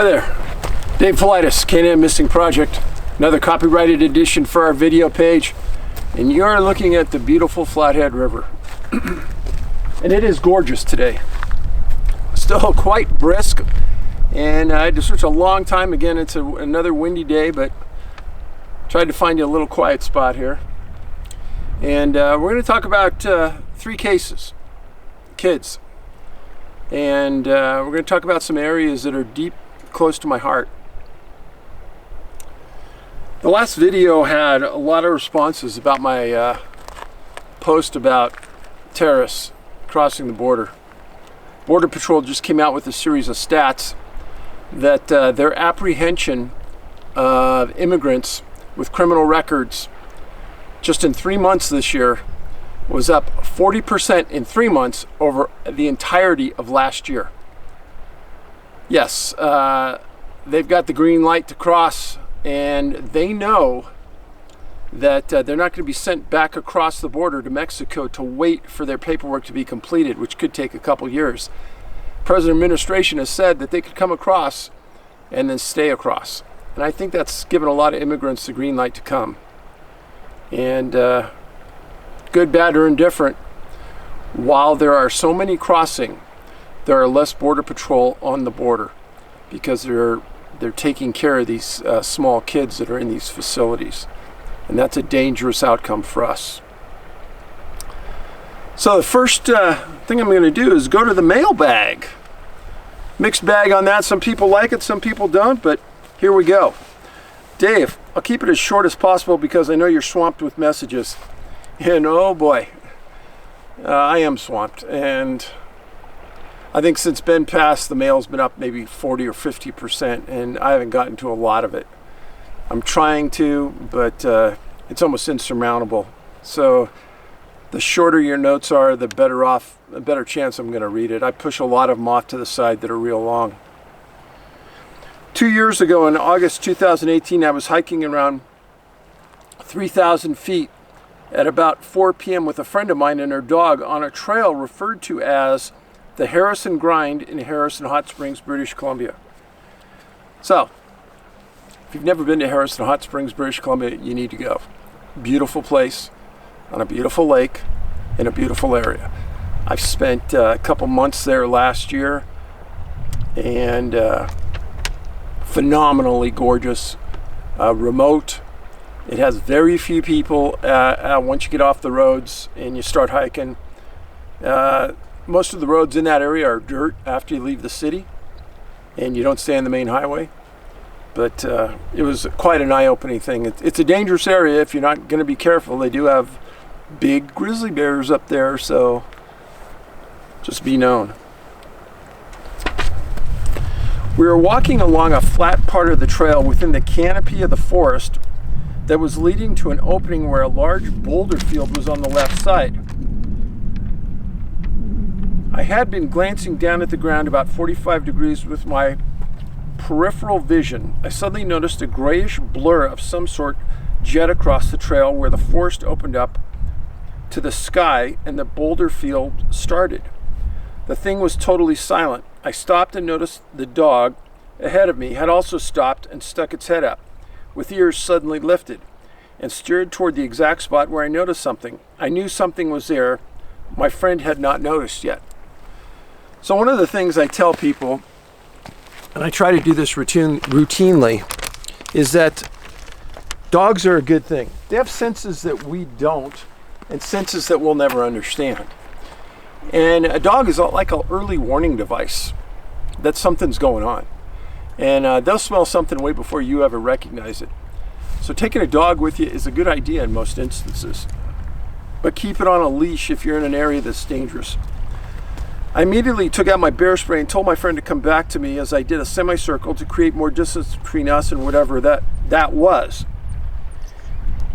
Hi there, Dave Paulides, K&M Missing Project. Another copyrighted edition for our video page. And you're looking at the beautiful Flathead River. And it is gorgeous today. Still quite brisk. And I had to switch a long time. Again, it's another windy day, but tried to find you a little quiet spot here. And we're going to talk about 3 cases, kids. And we're going to talk about some areas that are deep, close to my heart. The last video had a lot of responses about my post about terrorists crossing the border. Border Patrol just came out with a series of stats that their apprehension of immigrants with criminal records just in 3 months this year was up 40% in 3 months over the entirety of last year. Yes, they've got the green light to cross, and they know that they're not going to be sent back across the border to Mexico to wait for their paperwork to be completed, which could take a couple years. President administration has said that they could come across and then stay across. And I think that's given a lot of immigrants the green light to come. And good, bad, or indifferent, while there are so many crossing, there are less Border Patrol on the border because they're taking care of these small kids that are in these facilities. And that's a dangerous outcome for us. So the first thing I'm going to do is go to the mailbag. Mixed bag on that. Some people like it, some people don't, but here we go. Dave, I'll keep it as short as possible because I know you're swamped with messages. And oh boy, I am swamped. And I think since Ben passed, the mail's been up maybe 40 or 50%, and I haven't gotten to a lot of it. I'm trying to, but it's almost insurmountable. So the shorter your notes are, the better chance I'm going to read it. I push a lot of them off to the side that are real long. 2 years ago in August 2018, I was hiking around 3,000 feet at about 4 p.m. with a friend of mine and her dog on a trail referred to as the Harrison Grind in Harrison Hot Springs, British Columbia. So, if you've never been to Harrison Hot Springs, British Columbia, you need to go. Beautiful place on a beautiful lake in a beautiful area. I've spent a couple months there last year, and phenomenally gorgeous, remote. It has very few people once you get off the roads and you start hiking. Most of the roads in that area are dirt after you leave the city and you don't stay on the main highway. But it was quite an eye-opening thing. It's a dangerous area if you're not going to be careful. They do have big grizzly bears up there, so just be known. We were walking along a flat part of the trail within the canopy of the forest that was leading to an opening where a large boulder field was on the left side. I had been glancing down at the ground about 45 degrees with my peripheral vision. I suddenly noticed a grayish blur of some sort jet across the trail where the forest opened up to the sky and the boulder field started. The thing was totally silent. I stopped and noticed the dog ahead of me had also stopped and stuck its head up, with ears suddenly lifted, and steered toward the exact spot where I noticed something. I knew something was there. My friend had not noticed yet. So one of the things I tell people, and I try to do this routinely, is that dogs are a good thing. They have senses that we don't, and senses that we'll never understand. And a dog is like an early warning device that something's going on. And they'll smell something way before you ever recognize it. So taking a dog with you is a good idea in most instances. But keep it on a leash if you're in an area that's dangerous. I immediately took out my bear spray and told my friend to come back to me as I did a semicircle to create more distance between us and whatever that was.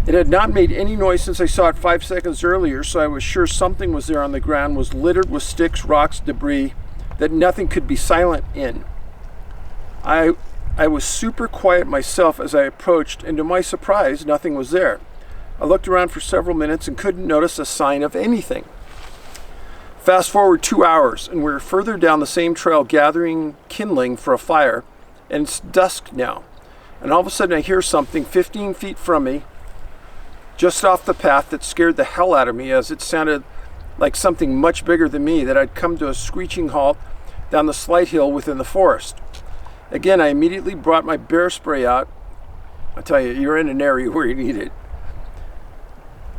It had not made any noise since I saw it 5 seconds earlier, so I was sure something was there on the ground, was littered with sticks, rocks, debris that nothing could be silent in. I was super quiet myself as I approached, and to my surprise, nothing was there. I looked around for several minutes and couldn't notice a sign of anything. Fast forward 2 hours, and we're further down the same trail gathering kindling for a fire and it's dusk now. And all of a sudden I hear something 15 feet from me, just off the path, that scared the hell out of me, as it sounded like something much bigger than me that had come to a screeching halt down the slight hill within the forest. Again, I immediately brought my bear spray out. I tell you, you're in an area where you need it.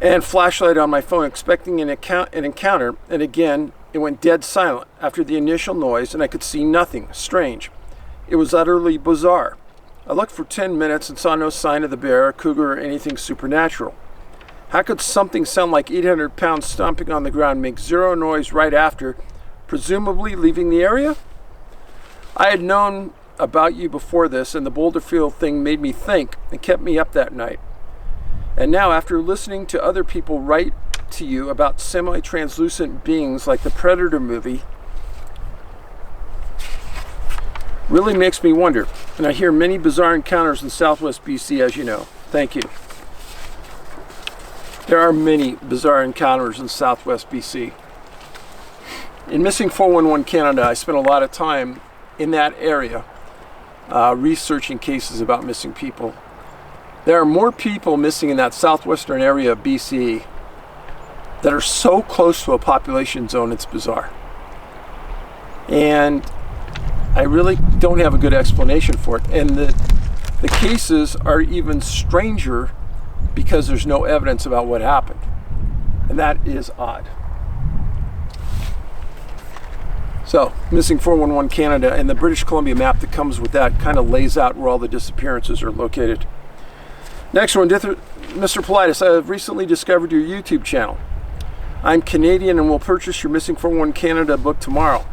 And flashlight on my phone, expecting an encounter, and again, it went dead silent after the initial noise, and I could see nothing strange. It was utterly bizarre. I looked for 10 minutes and saw no sign of the bear, cougar, or anything supernatural. How could something sound like 800 pounds stomping on the ground make zero noise right after, presumably leaving the area? I had known about you before this, and the boulder field thing made me think and kept me up that night. And now, after listening to other people write to you about semi-translucent beings like the Predator movie, really makes me wonder. And I hear many bizarre encounters in Southwest BC, as you know. Thank you. There are many bizarre encounters in Southwest BC. In Missing 411 Canada, I spent a lot of time in that area researching cases about missing people. There are more people missing in that southwestern area of BC that are so close to a population zone, it's bizarre. And I really don't have a good explanation for it. And the cases are even stranger because there's no evidence about what happened. And that is odd. So, Missing 411 Canada, and the British Columbia map that comes with that kind of lays out where all the disappearances are located. Next one, Mr. Paulides, I have recently discovered your YouTube channel. I'm Canadian and will purchase your Missing 411 Canada book tomorrow.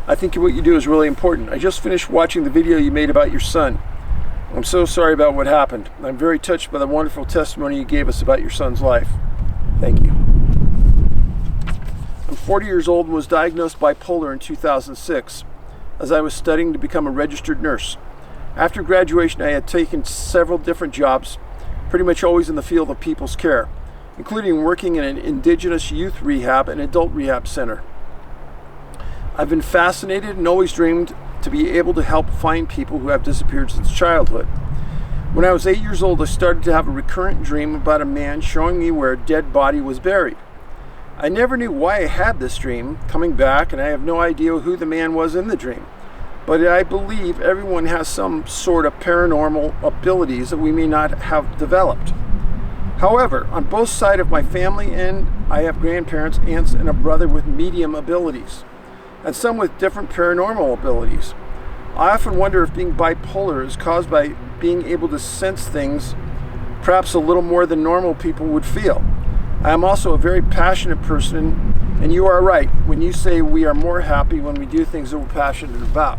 I think what you do is really important. I just finished watching the video you made about your son. I'm so sorry about what happened. I'm very touched by the wonderful testimony you gave us about your son's life. Thank you. I'm 40 years old and was diagnosed bipolar in 2006 as I was studying to become a registered nurse. After graduation, I had taken several different jobs, pretty much always in the field of people's care, including working in an Indigenous youth rehab and adult rehab center. I've been fascinated and always dreamed to be able to help find people who have disappeared since childhood. When I was 8 years old, I started to have a recurrent dream about a man showing me where a dead body was buried. I never knew why I had this dream coming back, and I have no idea who the man was in the dream. But I believe everyone has some sort of paranormal abilities that we may not have developed. However, on both sides of my family, and I have grandparents, aunts, and a brother with medium abilities, and some with different paranormal abilities. I often wonder if being bipolar is caused by being able to sense things perhaps a little more than normal people would feel. I am also a very passionate person, and you are right when you say we are more happy when we do things that we're passionate about.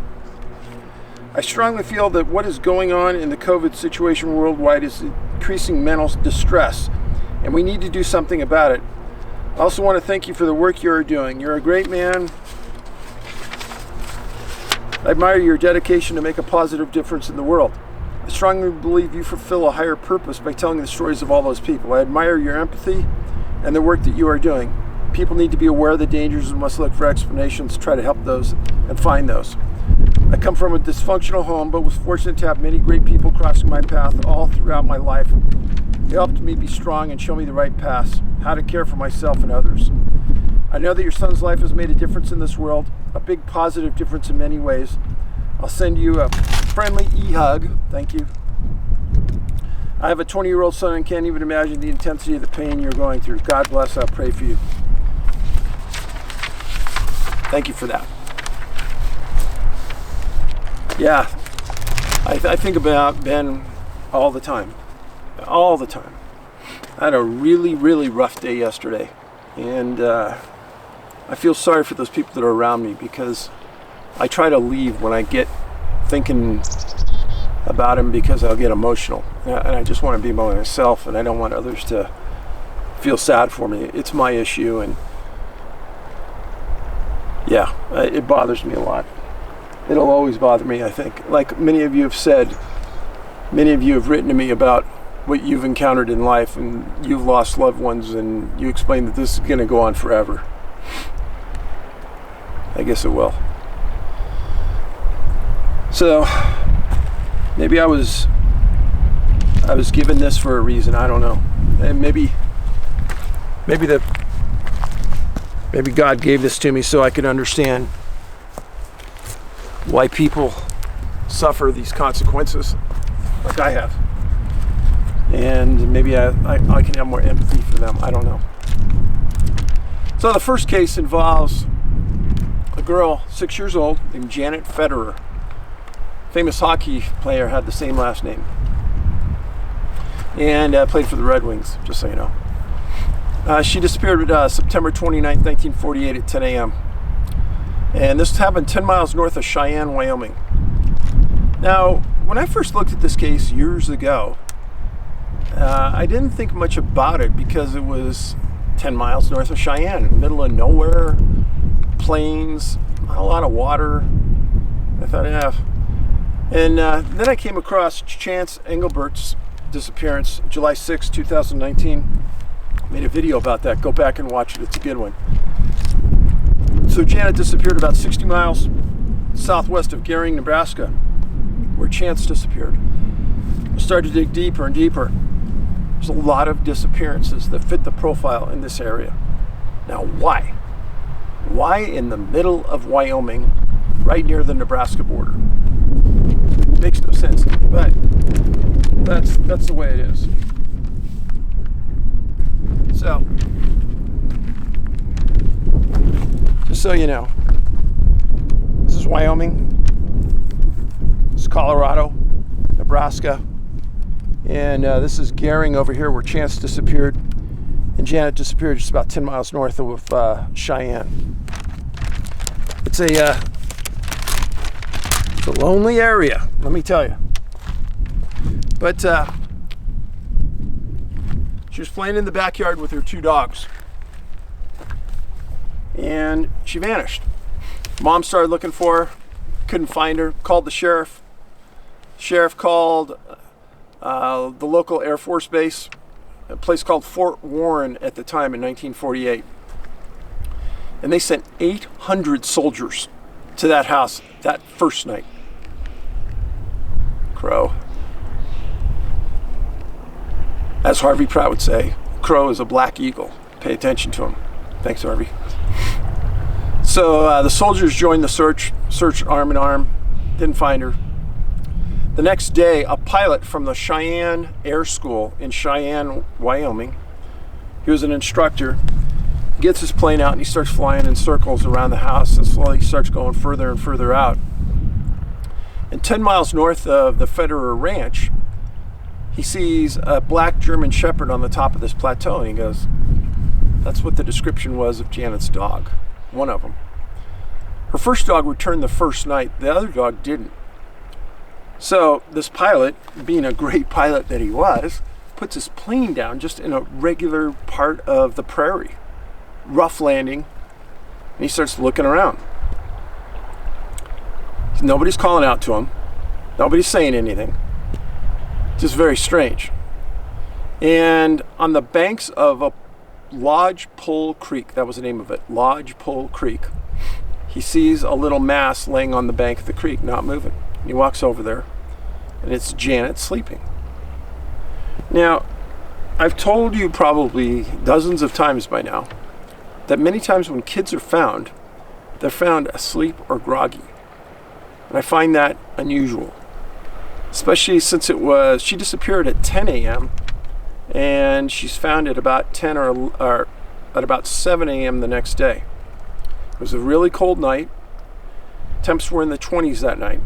I strongly feel that what is going on in the COVID situation worldwide is increasing mental distress, and we need to do something about it. I also want to thank you for the work you are doing. You're a great man. I admire your dedication to make a positive difference in the world. I strongly believe you fulfill a higher purpose by telling the stories of all those people. I admire your empathy and the work that you are doing. People need to be aware of the dangers and must look for explanations to try to help those and find those. I come from a dysfunctional home, but was fortunate to have many great people crossing my path all throughout my life. They helped me be strong and show me the right paths, how to care for myself and others. I know that your son's life has made a difference in this world, a big positive difference in many ways. I'll send you a friendly e-hug. Thank you. I have a 20-year-old son and can't even imagine the intensity of the pain you're going through. God bless. I'll pray for you. Thank you for that. Yeah, I think about Ben all the time. All the time. I had a really, really rough day yesterday. And I feel sorry for those people that are around me because I try to leave when I get thinking about him because I'll get emotional. And I just want to be by myself, and I don't want others to feel sad for me. It's my issue, and yeah, it bothers me a lot. It'll always bother me, I think. Like many of you have said, many of you have written to me about what you've encountered in life, and you've lost loved ones, and you explain that this is going to go on forever. I guess it will. So maybe I was given this for a reason. I don't know. And maybe God gave this to me so I could understand why people suffer these consequences like I have. And maybe I can have more empathy for them. I don't know. So the first case involves a girl, 6 years old, named Janet Federer. Famous hockey player, had the same last name. And played for the Red Wings, just so you know. She disappeared September 29th, 1948 at 10 a.m. And this happened 10 miles north of Cheyenne, Wyoming. Now, when I first looked at this case years ago, I didn't think much about it because it was 10 miles north of Cheyenne, in the middle of nowhere, plains, not a lot of water. I thought, yeah. And then I came across Chance Engelbert's disappearance, July 6, 2019. Made a video about that. Go back and watch it. It's a good one. So Janet disappeared about 60 miles southwest of Gering, Nebraska, where Chance disappeared. I started to dig deeper and deeper. There's a lot of disappearances that fit the profile in this area. Now, why? Why in the middle of Wyoming, right near the Nebraska border? Makes no sense to me, but that's the way it is. So, just so you know, this is Wyoming, this is Colorado, Nebraska, and this is Gering over here where Chance disappeared, and Janet disappeared just about 10 miles north of Cheyenne. It's a lonely area, let me tell you. But she was playing in the backyard with her 2 dogs. And she vanished. Mom started looking for her, couldn't find her, called the sheriff. Sheriff called the local Air Force base, a place called Fort Warren at the time in 1948. And they sent 800 soldiers to that house that first night. Crow. As Harvey Pratt would say, Crow is a black eagle. Pay attention to him. Thanks, Harvey. So the soldiers joined the search arm in arm. Didn't find her. The next day, a pilot from the Cheyenne Air School in Cheyenne, Wyoming, he was an instructor, gets his plane out and he starts flying in circles around the house and slowly starts going further and further out. And 10 miles north of the Federer ranch, he sees a black German Shepherd on the top of this plateau, and he goes, that's what the description was of Janet's dog, one of them. Her first dog returned the first night, the other dog didn't. So this pilot, being a great pilot that he was, puts his plane down just in a regular part of the prairie, rough landing, and he starts looking around. Nobody's calling out to him, nobody's saying anything. Just very strange. And on the banks of a Lodge Pole Creek, that was the name of it, Lodge Pole Creek, he sees a little mass laying on the bank of the creek, not moving. He walks over there, and it's Janet sleeping. Now, I've told you probably dozens of times by now that many times when kids are found, they're found asleep or groggy. And I find that unusual. Especially since she disappeared at 10 a.m. and she's found at about 10 or at about 7 a.m. the next day. It was a really cold night. Temps were in the 20s that night.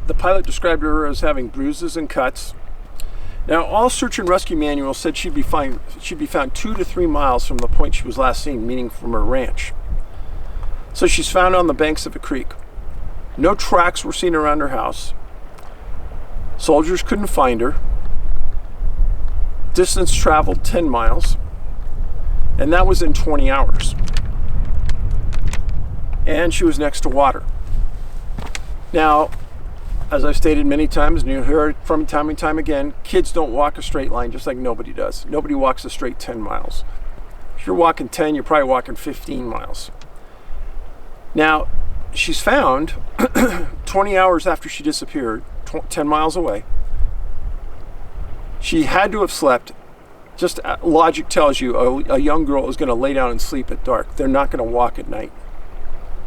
The pilot described her as having bruises and cuts. Now, all search and rescue manuals said she'd be found 2 to 3 miles from the point she was last seen, meaning from her ranch. So she's found on the banks of a creek. No tracks were seen around her house. Soldiers couldn't find her. Distance traveled 10 miles. And that was in 20 hours. And she was next to water. Now, as I've stated many times, and you hear it from time and time again, kids don't walk a straight line just like nobody does. Nobody walks a straight 10 miles. If you're walking 10, you're probably walking 15 miles. Now, she's found 20 hours after she disappeared, 10 miles away. She had to have slept. Just logic tells you a young girl is going to lay down and sleep at dark. They're not going to walk at night.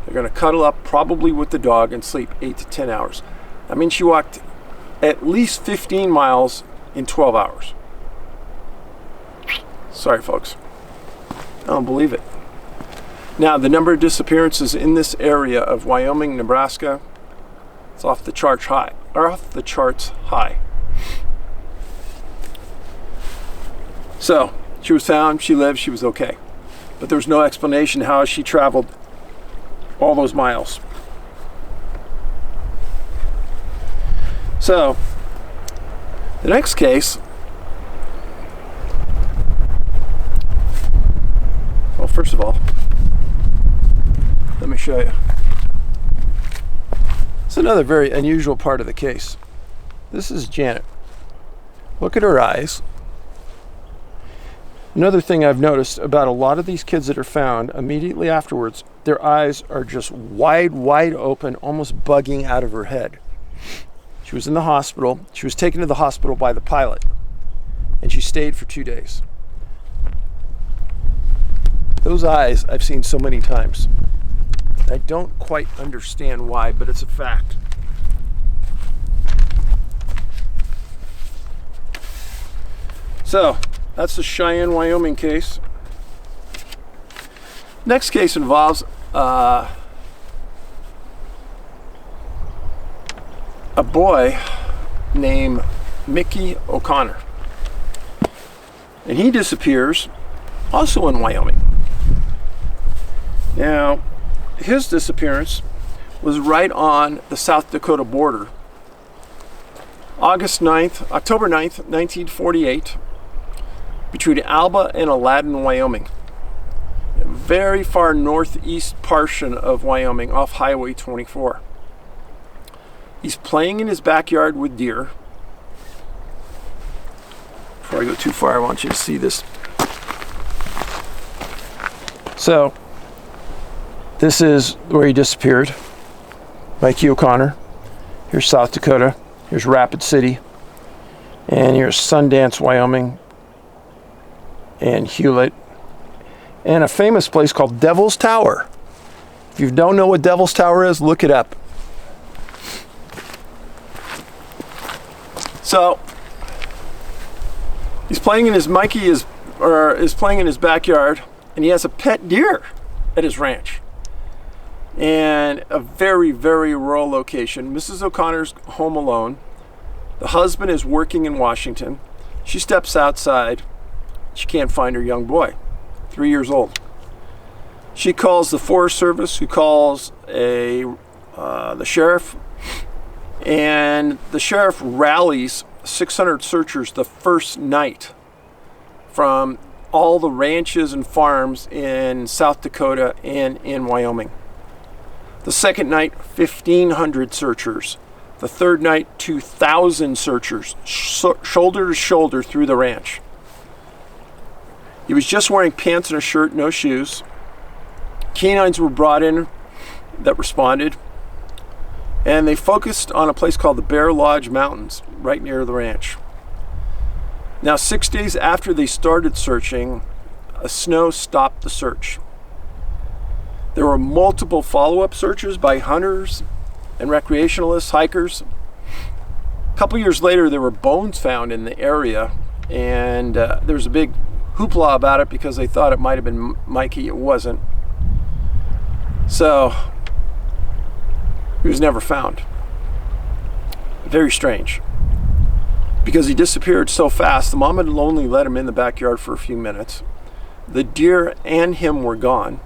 They're going to cuddle up probably with the dog and sleep 8 to 10 hours. I mean, she walked at least 15 miles in 12 hours. Sorry, folks. I don't believe it. Now, the number of disappearances in this area of Wyoming, Nebraska, it's off the charts high. So, she was found, she lived, she was okay. But there was no explanation how she traveled all those miles. So, the next case, well, first of all, let me show you. It's another very unusual part of the case. This is Janet. Look at her eyes. Another thing I've noticed about a lot of these kids that are found immediately afterwards, their eyes are just wide open, almost bugging out of her head. She was in the hospital. She was taken to the hospital by the pilot, and she stayed for 2 days. Those eyes I've seen so many times. I don't quite understand why, but it's a fact. So, that's the Cheyenne, Wyoming case. Next case involves a boy named Mickey O'Connor. And he disappears also in Wyoming. Now, his disappearance was right on the South Dakota border. October 9th, 1948, between Alba and Aladdin, Wyoming. A very far northeast portion of Wyoming off Highway 24. He's playing in his backyard with deer. Before I go too far, I want you to see this. So, this is where he disappeared. Mikey O'Connor. Here's South Dakota. Here's Rapid City. And here's Sundance, Wyoming. And Hewlett. And a famous place called Devil's Tower. If you don't know what Devil's Tower is, look it up. So, he's playing in his playing in his backyard, and he has a pet deer at his ranch. And a very, very rural location. Mrs. O'Connor's home alone. The husband is working in Washington. She steps outside. She can't find her young boy, 3 years old. She calls the Forest Service, who calls the sheriff, and the sheriff rallies 600 searchers the first night from all the ranches and farms in South Dakota and in Wyoming. The second night, 1,500 searchers. The third night, 2,000 searchers, shoulder to shoulder through the ranch. He was just wearing pants and a shirt, no shoes. Canines were brought in that responded, and they focused on a place called the Bear Lodge Mountains, right near the ranch. Now, 6 days after they started searching, a snow stopped the search. There were multiple follow-up searches by hunters and recreationalists, hikers. A couple years later, there were bones found in the area, and there was a big hoopla about it because they thought it might have been Mikey. It wasn't. So, he was never found. Very strange. Because he disappeared so fast, the mom had only let him in the backyard for a few minutes. The deer and him were gone.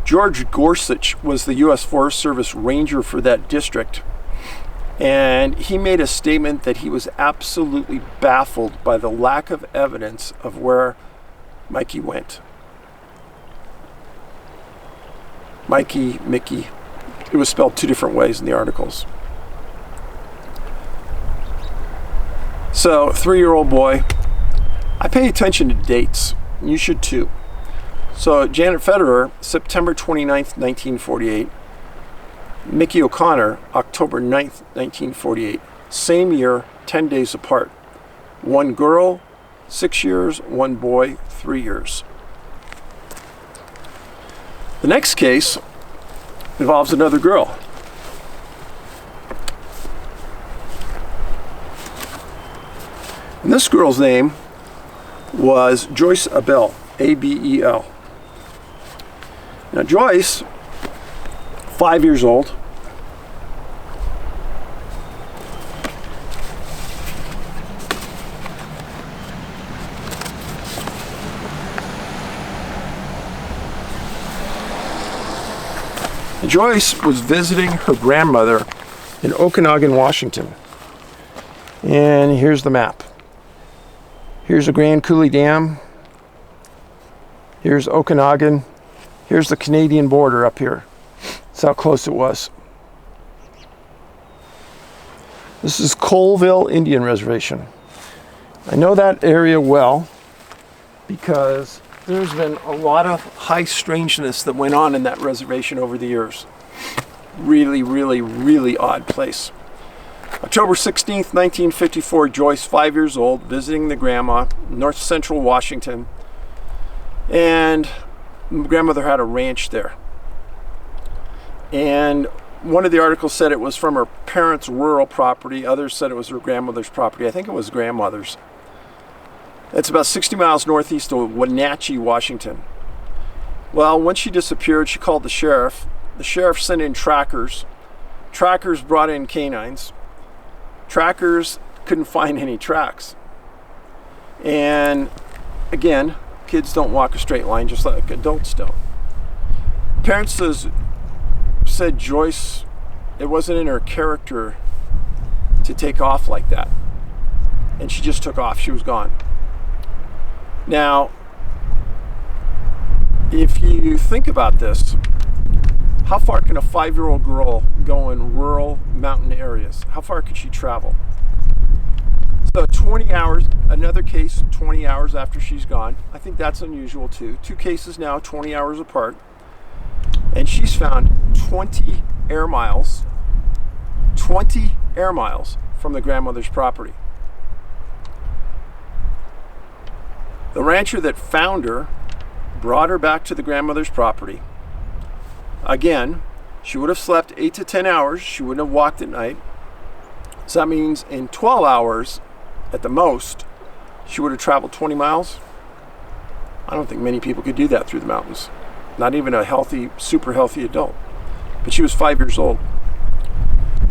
George Gorsuch was the U.S. Forest Service ranger for that district, and he made a statement that he was absolutely baffled by the lack of evidence of where Mikey went. Mikey, Mickey, it was spelled two different ways in the articles. So, 3-year-old boy. I pay attention to dates. You should too. So, Janet Federer, September 29th, 1948. Mickey O'Connor, October 9th, 1948. Same year, 10 days apart. One girl, 6 years. One boy, 3 years. The next case involves another girl. And this girl's name was Joyce Abell, A-B-E-L. Now Joyce, 5 years old, Joyce was visiting her grandmother in Okanogan, Washington. And here's the map. Here's the Grand Coulee Dam. Here's Okanogan. Here's the Canadian border up here. That's how close it was. This is Colville Indian Reservation. I know that area well because there's been a lot of high strangeness that went on in that reservation over the years. Really, really, really odd place. October 16th, 1954, Joyce, 5 years old, visiting the grandma, north central Washington. And grandmother had a ranch there. And one of the articles said it was from her parents' rural property. Others said it was her grandmother's property. I think it was grandmother's. It's about 60 miles northeast of Wenatchee, Washington. Well, when she disappeared, she called the sheriff. The sheriff sent in trackers. Trackers brought in canines. Trackers couldn't find any tracks. And again, kids don't walk a straight line just like adults don't. Parents said Joyce, it wasn't in her character to take off like that. And she just took off. She was gone. Now, if you think about this, how far can a 5-year-old girl go in rural mountain areas? How far could she travel? So 20 hours, another case 20 hours after she's gone. I think that's unusual too. 2 cases now 20 hours apart. And she's found 20 air miles from the grandmother's property. The rancher that found her brought her back to the grandmother's property. Again, she would have slept 8 to 10 hours. She wouldn't have walked at night. So that means in 12 hours, at the most, she would have traveled 20 miles. I don't think many people could do that through the mountains. Not even a healthy, super healthy adult. But she was 5 years old.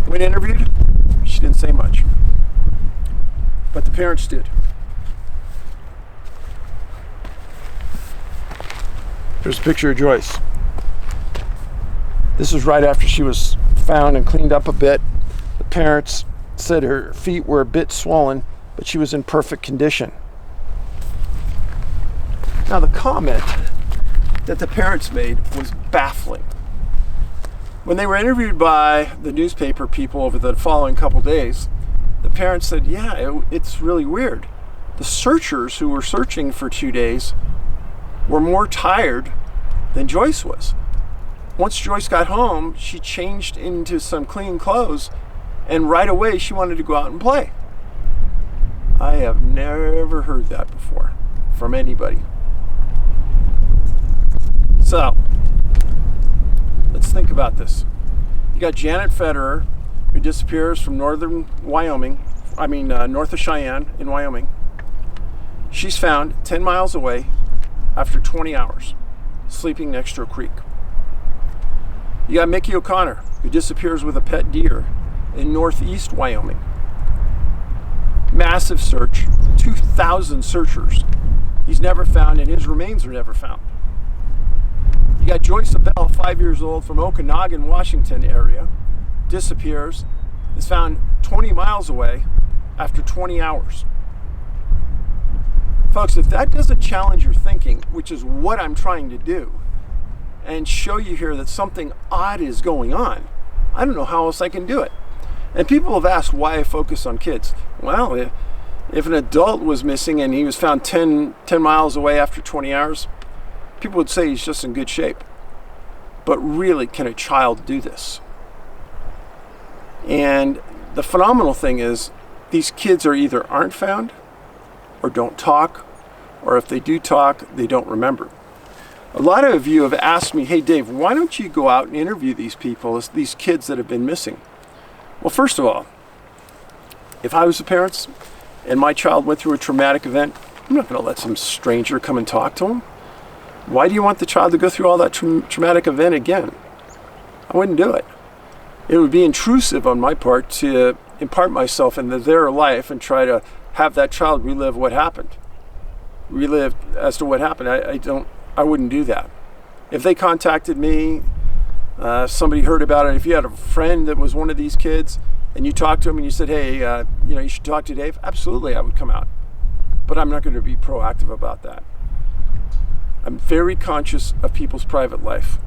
When interviewed, she didn't say much. But the parents did. Here's a picture of Joyce. This was right after she was found and cleaned up a bit. The parents said her feet were a bit swollen, but she was in perfect condition. Now the comment that the parents made was baffling. When they were interviewed by the newspaper people over the following couple days, the parents said, yeah, it's really weird. The searchers who were searching for 2 days were more tired than Joyce was. Once Joyce got home, she changed into some clean clothes, and right away she wanted to go out and play. I have never heard that before from anybody. So, let's think about this. You got Janet Federer, who disappears from north of Cheyenne in Wyoming. She's found 10 miles away after 20 hours, sleeping next to a creek. You got Mickey O'Connor, who disappears with a pet deer in northeast Wyoming. Massive search, 2,000 searchers. He's never found, and his remains are never found. You got Joyce Abell, 5 years old, from Okanogan, Washington area, disappears, is found 20 miles away after 20 hours. Folks, if that doesn't challenge your thinking, which is what I'm trying to do, and show you here that something odd is going on, I don't know how else I can do it. And people have asked why I focus on kids. Well, if an adult was missing and he was found 10 miles away after 20 hours, people would say he's just in good shape. But really, can a child do this? And the phenomenal thing is these kids are either aren't found or don't talk, or if they do talk, they don't remember. A lot of you have asked me, hey Dave, why don't you go out and interview these people, these kids that have been missing? Well, first of all, if I was the parents and my child went through a traumatic event, I'm not going to let some stranger come and talk to him. Why do you want the child to go through all that traumatic event again? I wouldn't do it. It would be intrusive on my part to impart myself into their life and try to have that child relive what happened. Relive as to what happened. I wouldn't do that. If they contacted me, somebody heard about it, if you had a friend that was one of these kids and you talked to him and you said, hey, you should talk to Dave, absolutely I would come out. But I'm not going to be proactive about that. I'm very conscious of people's private life.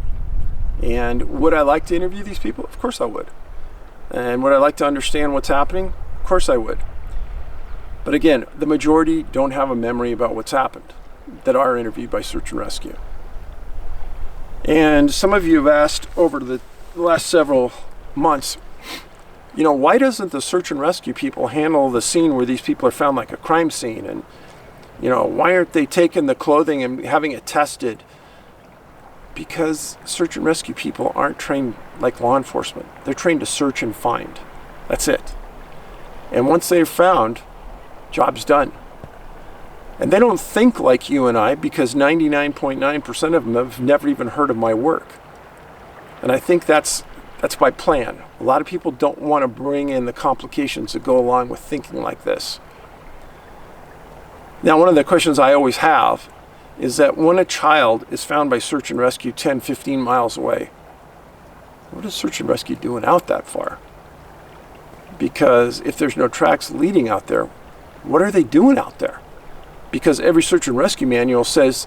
And would I like to interview these people? Of course I would. And would I like to understand what's happening? Of course I would. But again, the majority don't have a memory about what's happened that are interviewed by search and rescue. And some of you have asked over the last several months, why doesn't the search and rescue people handle the scene where these people are found like a crime scene? And, why aren't they taking the clothing and having it tested? Because search and rescue people aren't trained like law enforcement. They're trained to search and find. That's it. And once they're found, job's done. And they don't think like you and I, because 99.9% of them have never even heard of my work. And I think that's by plan. A lot of people don't want to bring in the complications that go along with thinking like this. Now, one of the questions I always have is that when a child is found by search and rescue 10, 15 miles away, what is search and rescue doing out that far? Because if there's no tracks leading out there, what are they doing out there? Because every search and rescue manual says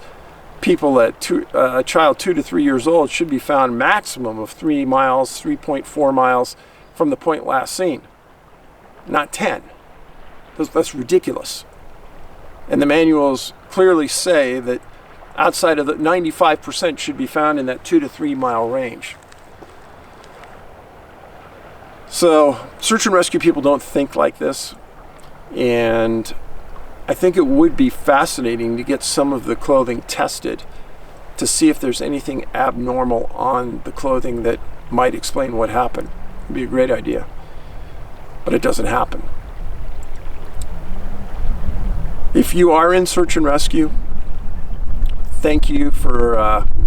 people at a child 2 to 3 years old should be found maximum of 3 miles, 3.4 miles from the point last seen, not 10. That's ridiculous. And the manuals clearly say that outside of the 95% should be found in that 2 to 3 mile range. So search and rescue people don't think like this. And I think it would be fascinating to get some of the clothing tested to see if there's anything abnormal on the clothing that might explain what happened. It'd be a great idea. But it doesn't happen. If you are in search and rescue, thank you for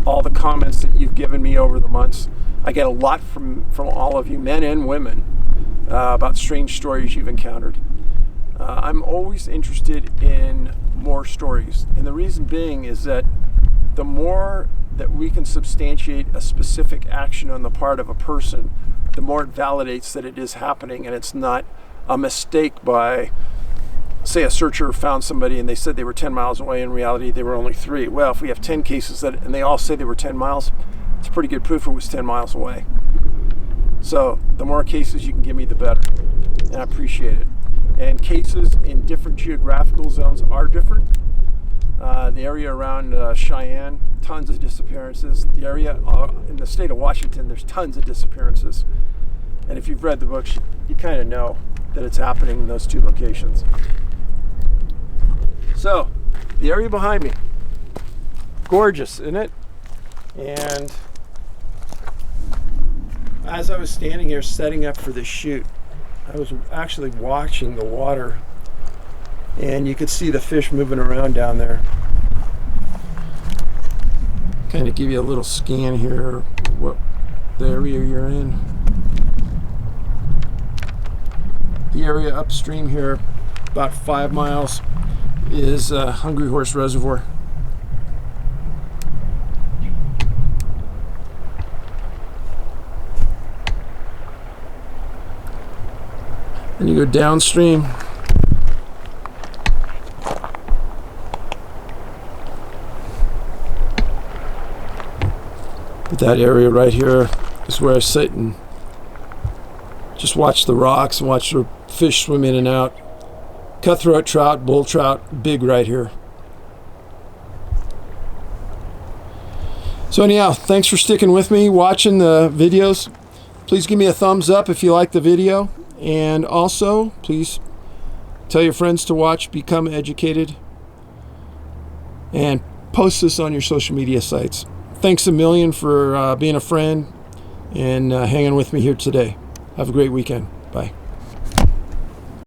all the comments that you've given me over the months. I get a lot from all of you, men and women, about strange stories you've encountered. I'm always interested in more stories. And the reason being is that the more that we can substantiate a specific action on the part of a person, the more it validates that it is happening and it's not a mistake by, say, a searcher found somebody and they said they were 10 miles away. In reality, they were only 3. Well, if we have 10 cases and they all say they were 10 miles, it's pretty good proof it was 10 miles away. So the more cases you can give me, the better. And I appreciate it. And cases in different geographical zones are different. The area around Cheyenne, tons of disappearances. The area in the state of Washington, there's tons of disappearances. And if you've read the books, you kind of know that it's happening in those 2 locations. So, the area behind me, gorgeous, isn't it? And as I was standing here setting up for this shoot, I was actually watching the water, and you could see the fish moving around down there. Kind of give you a little scan here, what the area you're in. The area upstream here, about 5 miles, is Hungry Horse Reservoir. Then you go downstream. But that area right here is where I sit and just watch the rocks and watch the fish swim in and out. Cutthroat trout, bull trout, big right here. So anyhow, thanks for sticking with me, watching the videos. Please give me a thumbs up if you like the video. And also, please tell your friends to watch Become Educated. And post this on your social media sites. Thanks a million for being a friend and hanging with me here today. Have a great weekend. Bye.